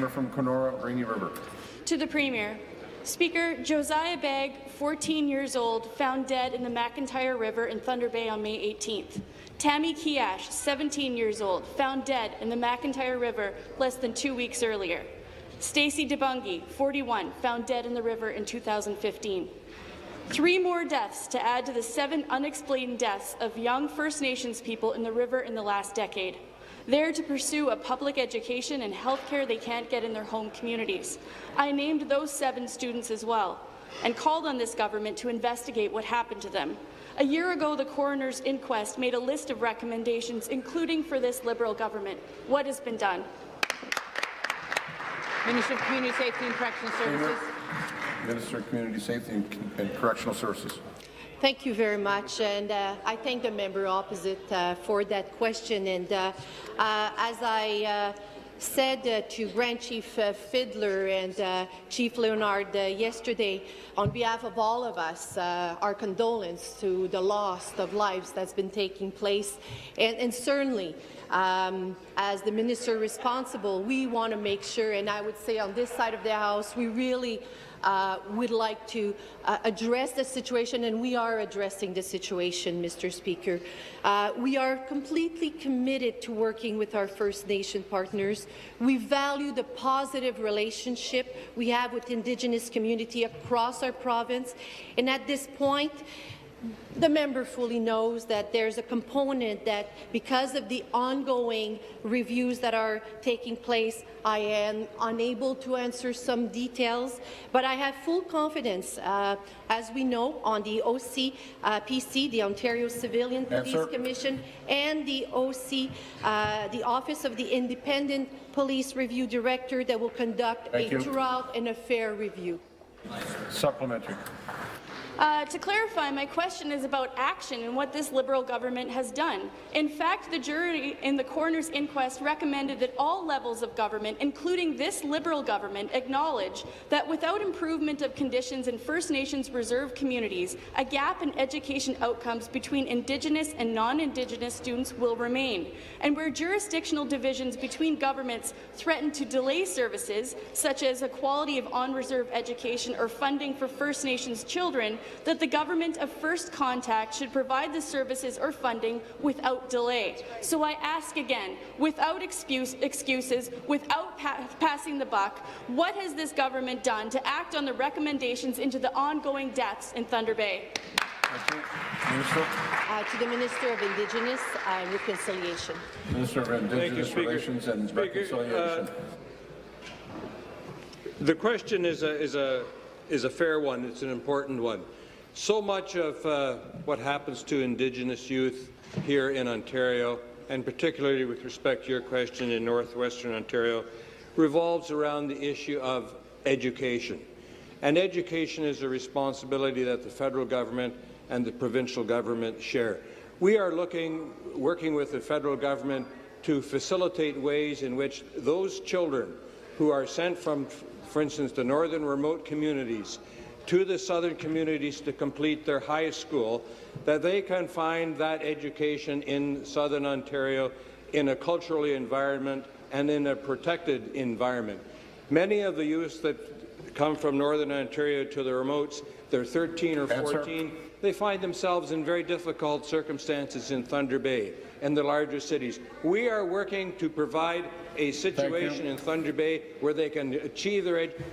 from Kenora-Rainy River. To the Premier. Speaker, Josiah Begg, 14 years old, found dead in the McIntyre River in Thunder Bay on May 18th. Tammy Keeash, 17 years old, found dead in the McIntyre River less than 2 weeks earlier. Stacy DeBungee, 41, found dead in the river in 2015. 3 more deaths to add to the 7 unexplained deaths of young First Nations people in the river in the last decade. There to pursue a public education and health care they can't get in their home communities. I named those 7 students as well and called on this government to investigate what happened to them. A year ago, the coroner's inquest made a list of recommendations, including for this Liberal government. What has been done? Minister of Community Safety and Correctional Services. Minister of Community Safety and Correctional Services. Thank you very much, and I thank the member opposite for that question. And as I said to Grand Chief Fiddler and Chief Leonard yesterday, on behalf of all of us, our condolence to the loss of lives that's been taking place, and certainly as the minister responsible, we want to make sure, and I would say on this side of the House, we really would like to address the situation, and we are addressing the situation, Mr. Speaker. We are completely committed to working with our First Nation partners. We value the positive relationship we have with Indigenous community across our province, and at this point, the member fully knows that there's a component that, because of the ongoing reviews that are taking place, I am unable to answer some details, but I have full confidence, as we know, on the OCPC, the Ontario Civilian Police Commission, and the OC, the Office of the Independent Police Review Director, that will conduct a thorough and a fair review. Supplementary. To clarify, my question is about action and what this Liberal government has done. In fact, the jury in the coroner's inquest recommended that all levels of government, including this Liberal government, acknowledge that without improvement of conditions in First Nations reserve communities, a gap in education outcomes between Indigenous and non-Indigenous students will remain. And where jurisdictional divisions between governments threaten to delay services, such as equality of on-reserve education or funding for First Nations children, that the government of first contact should provide the services or funding without delay. So I ask again, without excuses, without passing the buck, what has this government done to act on the recommendations into the ongoing deaths in Thunder Bay? Minister. To the Minister of Indigenous and Reconciliation. Minister of Indigenous Relations and Reconciliation. The question is a fair one. It's an important one. So much of what happens to Indigenous youth here in Ontario, and particularly with respect to your question in northwestern Ontario, revolves around the issue of education. And education is a responsibility that the federal government and the provincial government share. We are working with the federal government to facilitate ways in which those children who are sent from, for instance, the northern remote communities to the southern communities to complete their high school, that they can find that education in southern Ontario in a culturally environment and in a protected environment. Many of the youths that come from northern Ontario to the remotes, they're 13 or 14, they find themselves in very difficult circumstances in Thunder Bay and the larger cities. We are working to provide a situation in Thunder Bay where they can achieve their education.